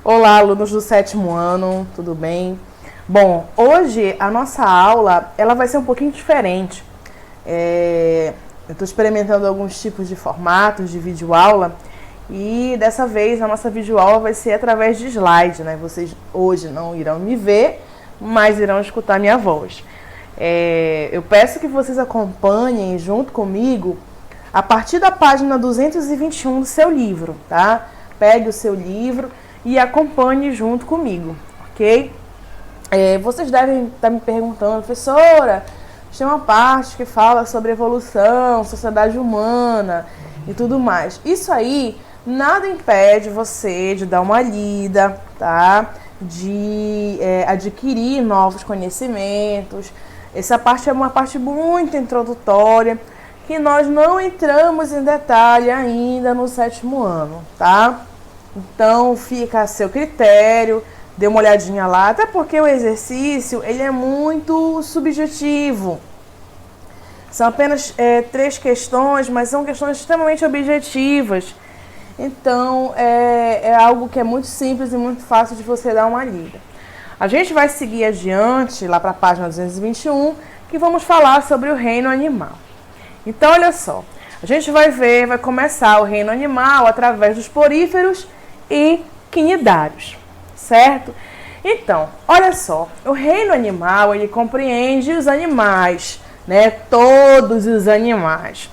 Olá, alunos do sétimo ano, tudo bem? Bom, hoje a nossa aula ela vai ser um pouquinho diferente. Eu estou experimentando alguns tipos de formatos de videoaula e dessa vez a nossa videoaula vai ser através de slide, né? Vocês hoje não irão me ver, mas irão escutar minha voz. Eu peço que vocês acompanhem junto comigo a partir da página 221 do seu livro, tá? Pegue o seu livro e acompanhe junto comigo, ok? Vocês devem estar me perguntando, professora, tem uma parte que fala sobre evolução, sociedade humana e tudo mais. Isso aí nada impede você de dar uma lida, tá? De adquirir novos conhecimentos. Essa parte é uma parte muito introdutória, que nós não entramos em detalhe ainda no sétimo ano, tá? Então fica a seu critério, dê uma olhadinha lá, até porque o exercício ele é muito subjetivo. São apenas 3 questões, mas são questões extremamente objetivas. Então é algo que é muito simples e muito fácil de você dar uma lida. A gente vai seguir adiante, lá para a página 221, que vamos falar sobre o reino animal. Então, olha só, a gente vai começar o reino animal através dos poríferos e quinidários, certo? Então, olha só, o reino animal, ele compreende os animais, né? Todos os animais.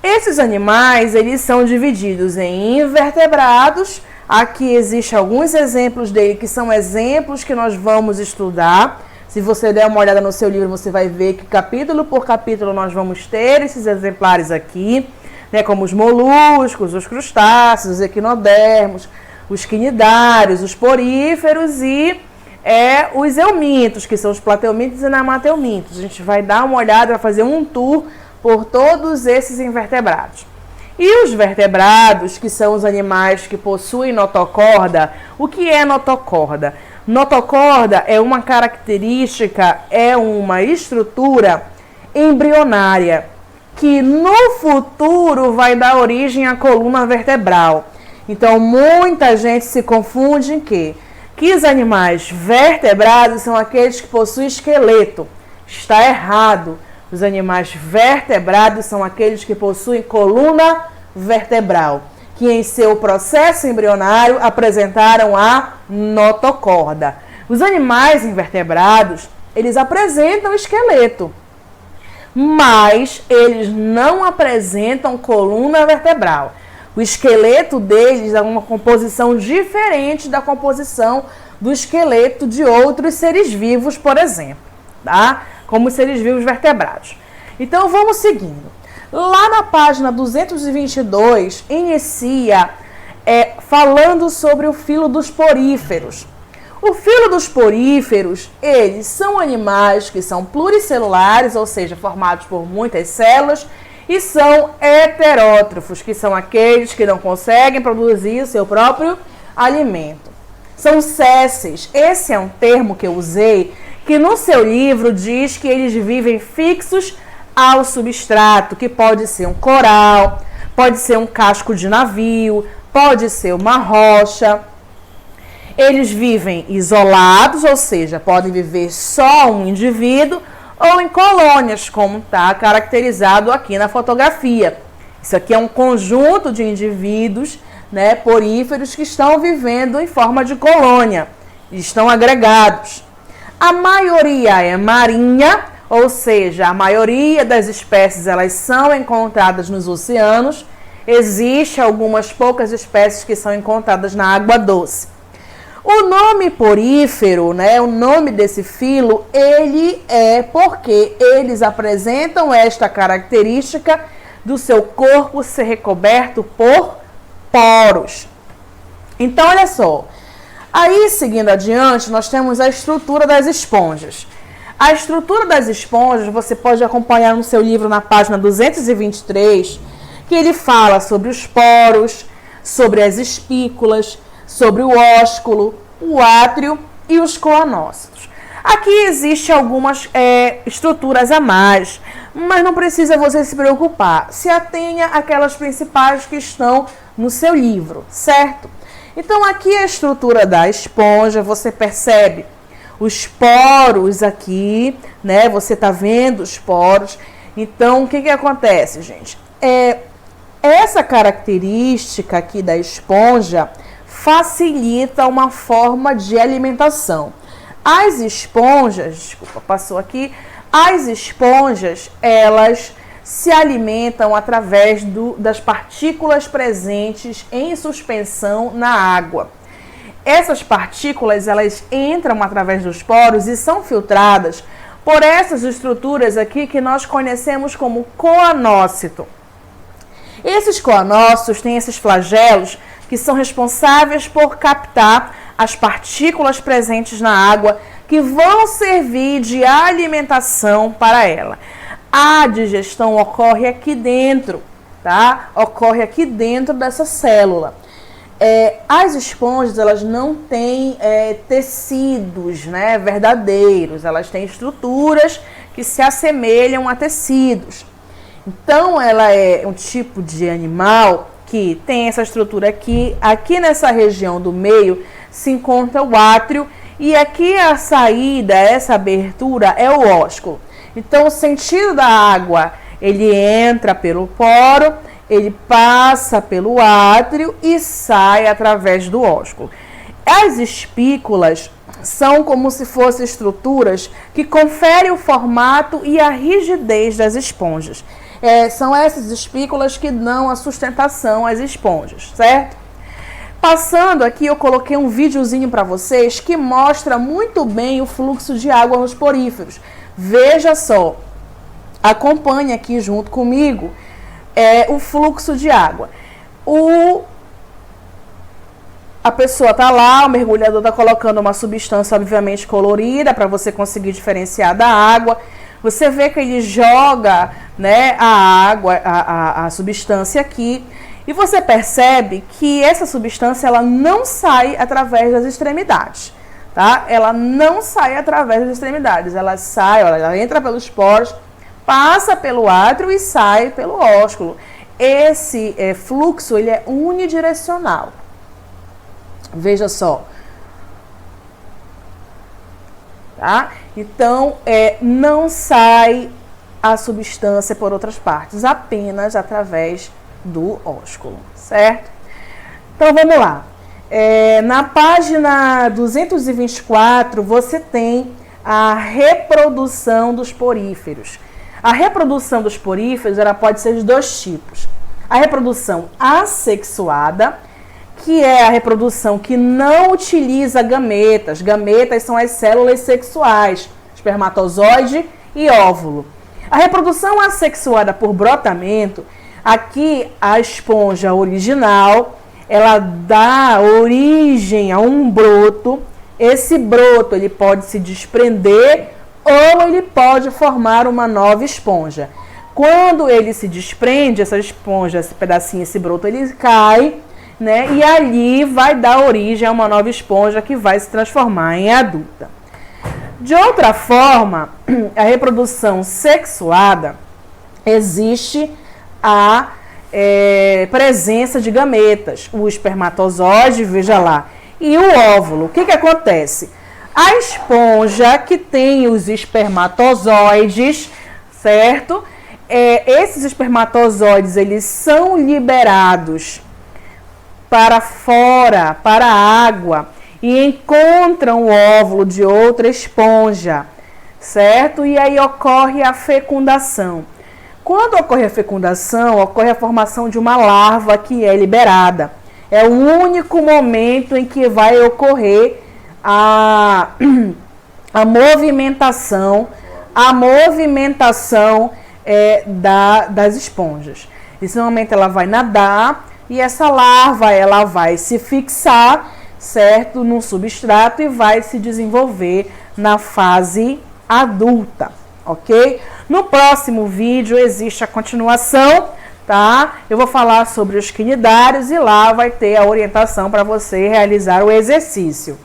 Esses animais, eles são divididos em invertebrados. Aqui existem alguns exemplos dele, que são exemplos que nós vamos estudar. Se você der uma olhada no seu livro, você vai ver que capítulo por capítulo nós vamos ter esses exemplares aqui, né, como os moluscos, os crustáceos, os equinodermos, os quinidários, os poríferos e os eumintos, que são os plateumintos e nemateumintos. A gente vai dar uma olhada, vai fazer um tour por todos esses invertebrados. E os vertebrados, que são os animais que possuem notocorda, o que é notocorda? Notocorda é uma característica, é uma estrutura embrionária que no futuro vai dar origem à coluna vertebral. Então, muita gente se confunde em que os animais vertebrados são aqueles que possuem esqueleto. Está errado. Os animais vertebrados são aqueles que possuem coluna vertebral, que em seu processo embrionário apresentaram a notocorda. Os animais invertebrados, eles apresentam esqueleto, mas eles não apresentam coluna vertebral. O esqueleto deles é uma composição diferente da composição do esqueleto de outros seres vivos, por exemplo, tá? Como os seres vivos vertebrados. Então vamos seguindo. Lá na página 222, inicia falando sobre o filo dos poríferos. O filo dos poríferos, eles são animais que são pluricelulares, ou seja, formados por muitas células, e são heterótrofos, que são aqueles que não conseguem produzir o seu próprio alimento. São sésseis. Esse é um termo que eu usei, que no seu livro diz que eles vivem fixos ao substrato, que pode ser um coral, pode ser um casco de navio, pode ser uma rocha. Eles vivem isolados, ou seja, podem viver só um indivíduo ou em colônias, como está caracterizado aqui na fotografia. Isso aqui é um conjunto de indivíduos, né, poríferos que estão vivendo em forma de colônia, estão agregados. A maioria é marinha, ou seja, a maioria das espécies elas são encontradas nos oceanos. Existem algumas poucas espécies que são encontradas na água doce. O nome porífero, né, o nome desse filo, ele é porque eles apresentam esta característica do seu corpo ser recoberto por poros. Então, olha só. Aí, seguindo adiante, nós temos a estrutura das esponjas. A estrutura das esponjas você pode acompanhar no seu livro na página 223, que ele fala sobre os poros, sobre as espículas, sobre o ósculo, o átrio e os coanócitos. Aqui existem algumas estruturas a mais, mas não precisa você se preocupar. Se atenha àquelas principais que estão no seu livro, certo? Então, aqui a estrutura da esponja, você percebe os poros aqui, né? Você tá vendo os poros. Então, o que acontece, gente? Essa característica aqui da esponja facilita uma forma de alimentação. As esponjas, desculpa, passou aqui. As esponjas, elas se alimentam através das partículas presentes em suspensão na água. Essas partículas, elas entram através dos poros e são filtradas por essas estruturas aqui que nós conhecemos como coanócito. Esses coanócitos têm esses flagelos que são responsáveis por captar as partículas presentes na água que vão servir de alimentação para ela. A digestão ocorre aqui dentro, tá? Ocorre aqui dentro dessa célula. As esponjas, elas não têm tecidos, né, verdadeiros. Elas têm estruturas que se assemelham a tecidos. Então, ela é um tipo de animal que tem essa estrutura aqui. Aqui nessa região do meio se encontra o átrio. E aqui a saída, essa abertura, é o ósculo. Então, o sentido da água, ele entra pelo poro, ele passa pelo átrio e sai através do ósculo. As espículas são como se fossem estruturas que conferem o formato e a rigidez das esponjas. São essas espículas que dão a sustentação às esponjas, certo? Passando aqui, eu coloquei um videozinho para vocês que mostra muito bem o fluxo de água nos poríferos. Veja só, acompanhe aqui junto comigo o fluxo de água. A pessoa está lá, o mergulhador está colocando uma substância obviamente colorida para você conseguir diferenciar da água. Você vê que ele joga, né, a água, a substância aqui. E você percebe que essa substância, ela não sai através das extremidades, tá? Ela não sai através das extremidades. Ela sai, olha, ela entra pelos poros, passa pelo átrio e sai pelo ósculo. Esse fluxo, ele é unidirecional. Veja só. Tá? Então, não sai a substância por outras partes, apenas através do ósculo, certo? Então, vamos lá. Na página 224, você tem a reprodução dos poríferos. A reprodução dos poríferos, ela pode ser de dois tipos. A reprodução assexuada, que é a reprodução que não utiliza gametas. Gametas são as células sexuais, espermatozoide e óvulo. A reprodução assexuada por brotamento, aqui a esponja original, ela dá origem a um broto. Esse broto, ele pode se desprender ou ele pode formar uma nova esponja. Quando ele se desprende, essa esponja, esse pedacinho, esse broto, ele cai, né? E ali vai dar origem a uma nova esponja que vai se transformar em adulta. De outra forma, a reprodução sexuada, existe a presença de gametas, o espermatozoide, veja lá, e o óvulo. O que acontece? A esponja que tem os espermatozoides, certo? Esses espermatozoides, eles são liberados para fora, para a água, e encontram o óvulo de outra esponja, certo? E aí ocorre a fecundação. Quando ocorre a fecundação, ocorre a formação de uma larva que é liberada. É o único momento em que vai ocorrer a movimentação das esponjas. Nesse momento ela vai nadar e essa larva ela vai se fixar, certo, no substrato e vai se desenvolver na fase adulta, ok? No próximo vídeo existe a continuação, tá? Eu vou falar sobre os quinidários e lá vai ter a orientação para você realizar o exercício.